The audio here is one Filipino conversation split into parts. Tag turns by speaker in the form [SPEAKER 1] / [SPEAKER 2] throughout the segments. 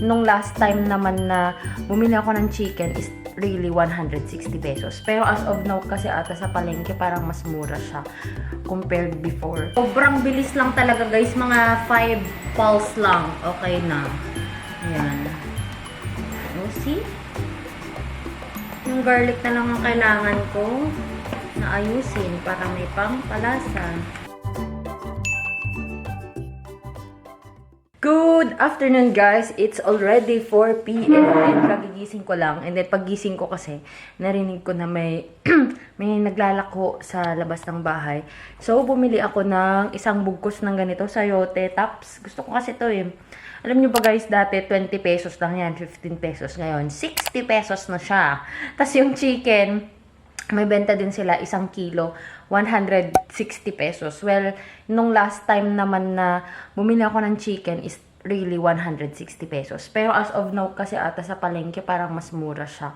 [SPEAKER 1] Nung last time naman na bumili ako ng chicken is really 160 pesos. Pero as of now kasi ata sa palengke parang mas mura siya compared before. Sobrang bilis lang talaga guys. Mga 5 pulse lang. Okay na. Ayan. You see? Yung garlic na lang ang kailangan ko na ayusin para may pampalasa. Good afternoon guys! It's already 4 p.m. and kagigising ko lang. And then paggising ko kasi, narinig ko na may may naglalako sa labas ng bahay. So, bumili ako ng isang bugkos ng ganito, sayote tops. Gusto ko kasi ito eh. Alam nyo ba guys, dati 20 pesos lang yan, 15 pesos. Ngayon, 60 pesos na siya. Tapos yung chicken, may benta din sila 1 kilo, 160 pesos. Well, nung last time naman na bumili ako ng chicken is really 160 pesos. Pero as of now kasi ata sa palengke parang mas mura siya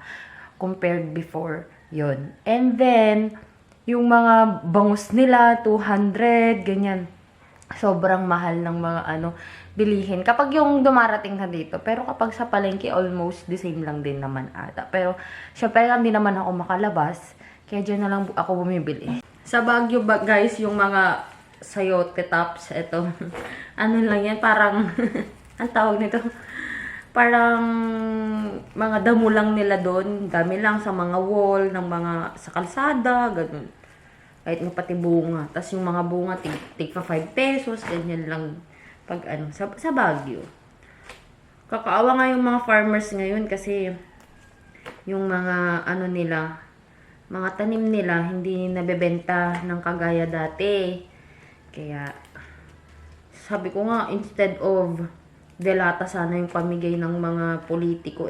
[SPEAKER 1] compared before yon. And then, yung mga bangus nila, 200, ganyan. Sobrang mahal ng mga bilihin. Kapag yung dumarating na dito. Pero kapag sa palengke, almost the same lang din naman ata. Pero, syempre, hindi naman ako makalabas. Kaya dyan na lang ako bumibili. Sa Baguio, guys, yung mga sayote tops, ito. Ano lang yan, parang, ang tawag nito, parang mga damo lang nila doon. Dami lang sa mga wall, ng mga, sa kalsada, ganun. Kahit nga pati bunga. Tapos yung mga bunga, tig pa 5 pesos, ganyan lang. Pag sa Baguio. Kakaawa nga yung mga farmers ngayon kasi yung mga nila, mga tanim nila hindi nabebenta ng kagaya dati. Kaya sabi ko nga, instead of delata sana yung pamigay ng mga politiko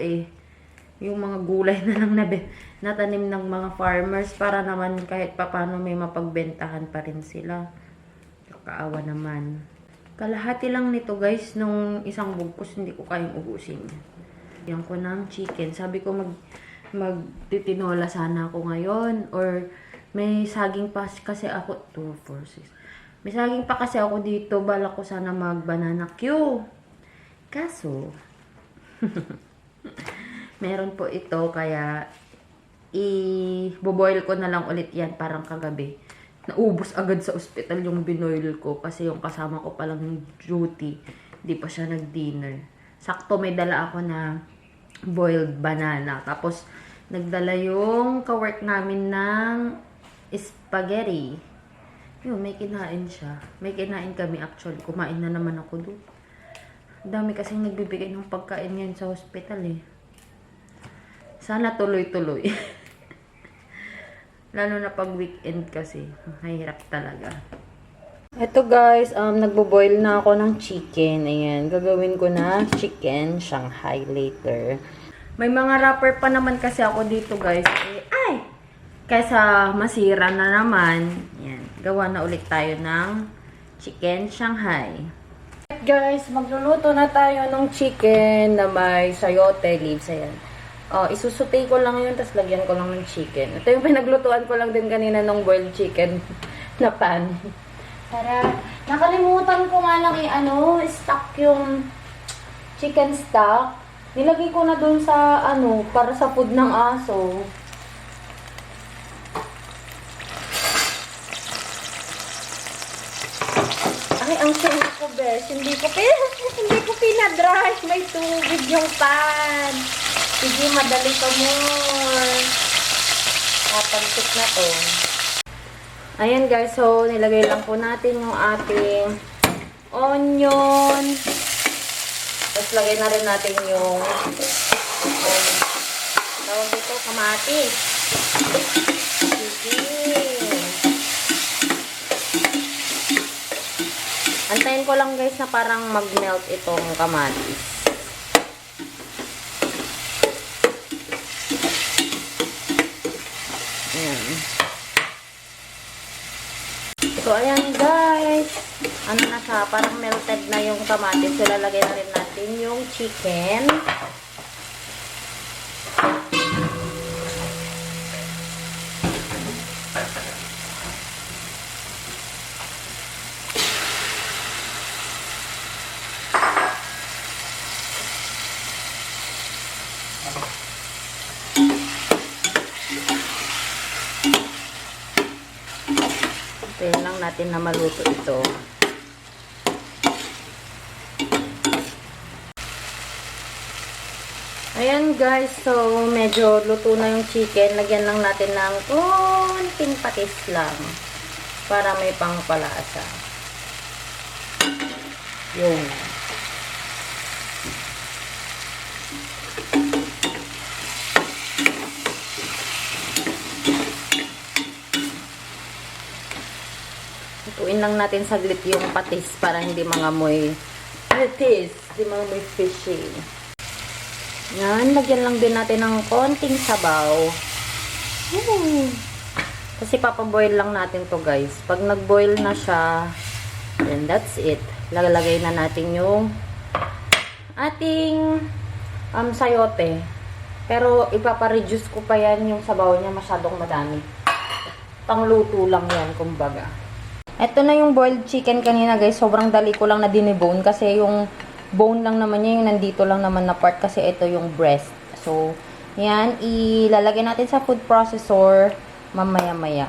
[SPEAKER 1] yung mga gulay na lang natanim ng mga farmers para naman kahit papano may mapagbentahan pa rin sila. Kakaawa naman. Kalahati lang nito guys, nung isang bugkos hindi ko kayang ubusin. Yan ko ng chicken. Sabi ko magtitinola sana ako ngayon or may saging pa kasi ako 2, 4, 6. May saging pa kasi ako dito, balak ko sana mag banana Q. Kaso meron po ito kaya i-boil ko na lang ulit yan parang kagabi. Naubos agad sa ospital yung binoil ko kasi yung kasama ko palang duty, di pa siya nag-dinner. Sakto may dala ako na boiled banana. Tapos nagdala yung kawork namin ng spaghetti. Yun, may kinain siya. May kinain kami actually. Kumain na naman ako doon. Dami kasing nagbibigay ng pagkain ngayon sa hospital eh. Sana tuloy-tuloy. Lalo na pag weekend kasi. Mahirap talaga. Ito guys, nagbo-boil na ako ng chicken. Ayan, gagawin ko na chicken Shanghai later. May mga wrapper pa naman kasi ako dito guys. Ay! Kaysa masira na naman. Ayan, gawa na ulit tayo ng chicken Shanghai. Guys, magluluto na tayo ng chicken na may sayote leaves. Ayan. Isusutay ko lang yun, tapos lagyan ko lang ng chicken. Ito yung pinaglutuan ko lang din kanina ng boiled chicken na pan. Para, nakalimutan ko nga lang stock yung chicken stock. Nilagay ko na dun sa, para sa food ng aso. Ay, ang sarap ko, besh. Hindi ko pinadry. May tubig yung pan. Sige, madali ka more. Pansik na to. Ayan guys, so nilagay lang po natin yung ating onion. Tapos lagay na rin natin yung tawag dito, kamatis. Sige. Antayin ko lang guys na parang mag-melt itong kamatis. So, ayan guys. Na siya? Parang melted na yung kamatis. So, lalagay na rin natin yung chicken. Tayin lang natin na maluto ito. Ayan guys, so medyo luto na yung chicken. Lagyan lang natin ng konting patis lang para may pangpalasa. Yun. Lutuin lang natin saglit yung patis para hindi mangamoy patis, hindi mangamoy fishy. Yan, lagyan lang din natin ng konting sabaw. Kasi papaboil lang natin to guys. Pag nagboil na siya, then that's it. Lalagay na natin yung ating sayote. Pero ipapareduce ko pa yan yung sabaw niya, masyadong madami. Pangluto lang yan, kumbaga. Ito na yung boiled chicken kanina guys. Sobrang dali ko lang na dinibone kasi yung bone lang naman niya, yung nandito lang naman na part kasi ito yung breast. So, yan, ilalagay natin sa food processor mamaya-maya.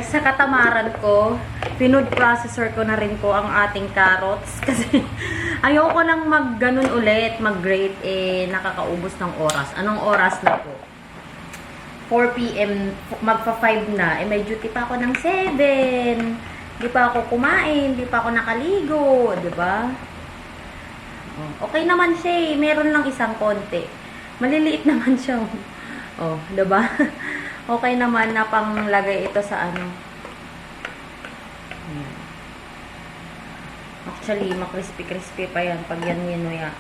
[SPEAKER 1] Sa katamaran ko, food processor ko na rin po ang ating carrots kasi ayoko nang mag-ganun ulit, mag-grate, nakakaubos ng oras. Anong oras na po? 4 PM, magpa-5 na. May duty pa ako ng 7. Di pa ako kumain, di pa ako nakaligo, di ba? Okay naman siya eh. Meron lang isang konti. Maliliit naman siya. Oh, diba? Okay naman na panglagay ito sa ano. Actually, makrispy-crispy pa yan pag yan minuya.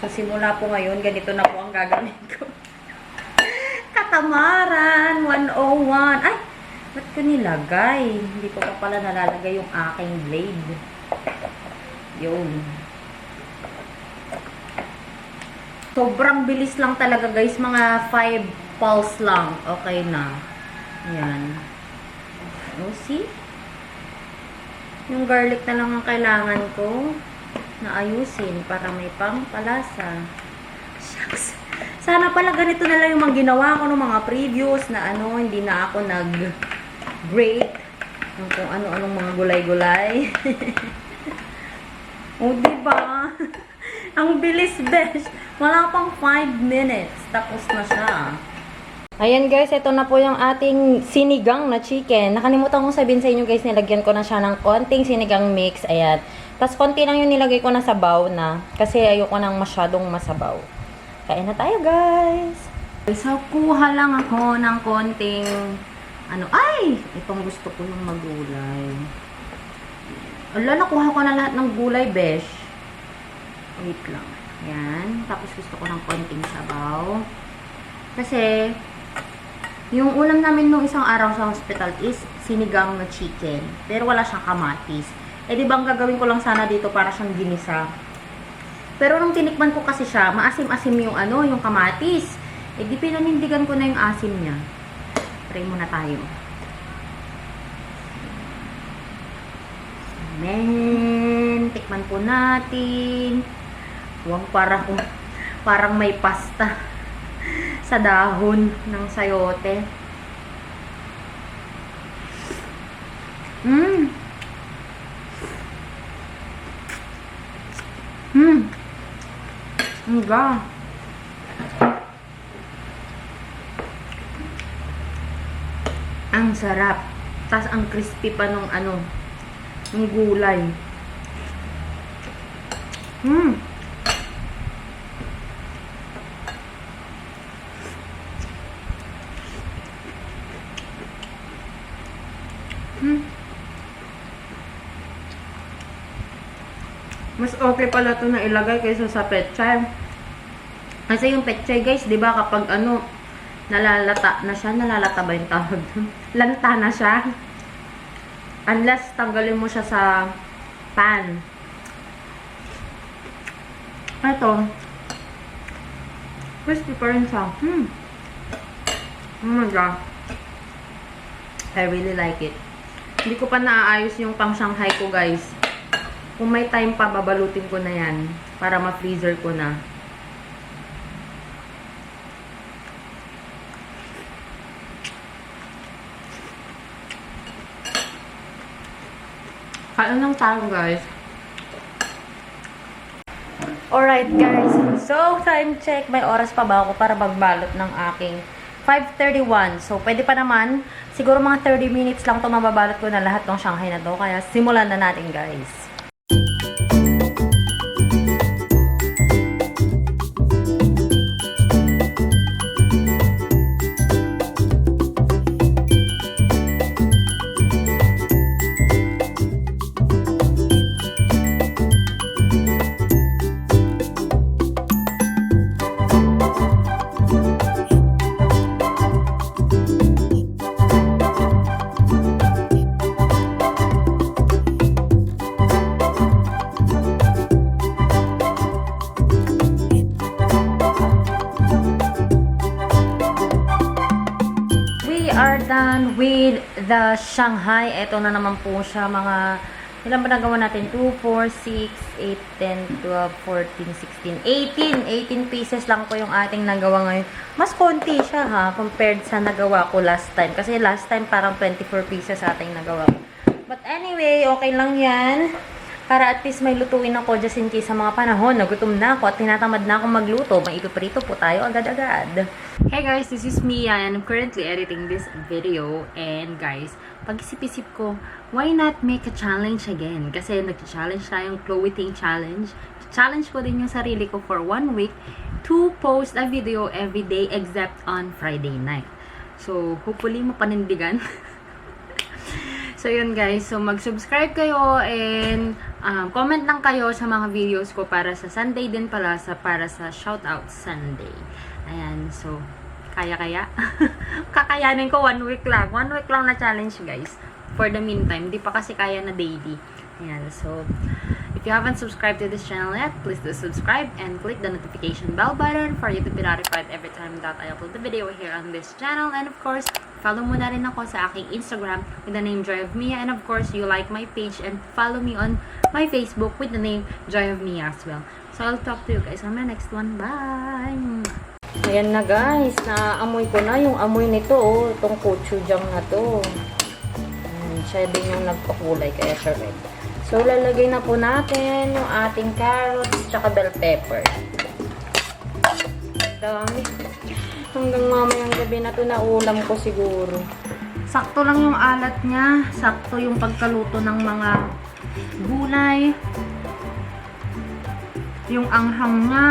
[SPEAKER 1] So, simula po ngayon, ganito na po ang gagawin ko. Katamaran 101. Ay! Ba't ko nilagay? Hindi ko pa pala nalalagay yung aking blade. Yun. Sobrang bilis lang talaga guys. Mga 5 pulse lang. Okay na. Yan. Oh, see? Yung garlic na lang ang kailangan ko na ayusin para may pangpalasa. Shucks. Sana pala ganito na lang yung mga ginawa ko ng mga previous na ano, hindi na ako nag-grate ng kung ano-anong mga gulay-gulay. O, diba? Ang bilis, besh. Wala pang 5 minutes. Tapos na siya. Ayan guys, ito na po yung ating sinigang na chicken. Nakalimutan kong sabihin sa inyo guys, nilagyan ko na siya ng konting sinigang mix. Ayan. Tapos konti lang yung nilagay ko na sabaw na. Kasi ayoko nang masyadong masabaw. Kain na tayo guys. So, kuha lang ako ng konting ay! Itong gusto ko yung magulay. Ala, nakuha ko na lahat ng gulay, besh. Wait lang. Yan. Tapos gusto ko ng konting sabaw. Kasi, yung ulam namin nung isang araw sa hospital is sinigang na chicken. Pero wala siyang kamatis. Di ba ang gagawin ko lang sana dito para siyang ginisa. Pero nung tinikman ko kasi siya, maasim-asim yung yung kamatis. Di pinanindigan ko na yung asim niya. Try muna tayo. Amen. Tikman po natin. Huwag parang may pasta sa dahon ng sayote. Enggak. Ang sarap. Tas ang crispy pa nung ng gulay. Mas okay pala ito na ilagay kaysa sa pechay. Kasi yung pechay guys, di ba kapag nalalata na siya, nalalata ba yung tawag doon? Lanta na siya. Unless tanggalin mo siya sa pan. Ito, crispy pa rin siya. Oh my god. I really like it. Hindi ko pa naaayos yung pang Shanghai ko guys. Kung may time pa, babalutin ko na yan para ma-freezer ko na. Kain lang tayo, guys. Alright, guys. So, time check. May oras pa ba ako para magbalot ng aking 5:31. So, pwede pa naman. Siguro mga 30 minutes lang ito mababalot ko na lahat ng Shanghai na to. Kaya, simulan na natin, guys. Are done with the Shanghai. Ito na naman po siya, mga ilan ba nagawa natin? 2, 4, 6, 8, 10, 12, 14, 16, 18 pieces lang po yung ating nagawa ngayon. Mas konti siya ha, compared sa nagawa ko last time. Kasi last time parang 24 pieces ating nagawa ko. But anyway, okay lang yan. Para at least may lutuin ako just in case sa mga panahon na gutom na ako at tinatamad na akong magluto. Maipiprito po tayo agad-agad. Hey guys, this is Mia and I'm currently editing this video. And guys, pag-isip-isip ko, why not make a challenge again? Kasi nag-challenge tayong clothing challenge. Challenge ko din yung sarili ko for 1 week to post a video every day except on Friday night. So, hopefully mapanindigan. So, yun guys. So, mag-subscribe kayo and comment lang kayo sa mga videos ko para sa Sunday din pala, para sa Shoutout Sunday. Ayan. So, kaya-kaya? Kakayanin ko 1 week lang. 1 week lang na challenge guys. For the meantime. Di pa kasi kaya na daily. Ayan. So, if you haven't subscribed to this channel yet, please do subscribe and click the notification bell button for you to be notified every time that I upload the video here on this channel. And of course, follow mo na rin ako sa aking Instagram with the name Joy of Mia. And of course, you like my page and follow me on my Facebook with the name Joy of Mia as well. So, I'll talk to you guys on my next one. Bye! Ayan na guys, naamoy ko na yung amoy nito. Oh. Itong gochujang na to. Siya din yung nagpakulay kaya siya red. So, lalagay na po natin yung ating carrots tsaka bell pepper. Dami. Hanggang mamayang gabi na to na ulam ko siguro. Sakto lang yung alat niya. Sakto yung pagkaluto ng mga gulay. Yung anghang niya.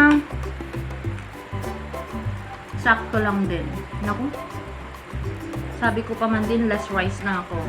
[SPEAKER 1] Sakto lang din. Naku. Sabi ko pa man din, less rice na ako.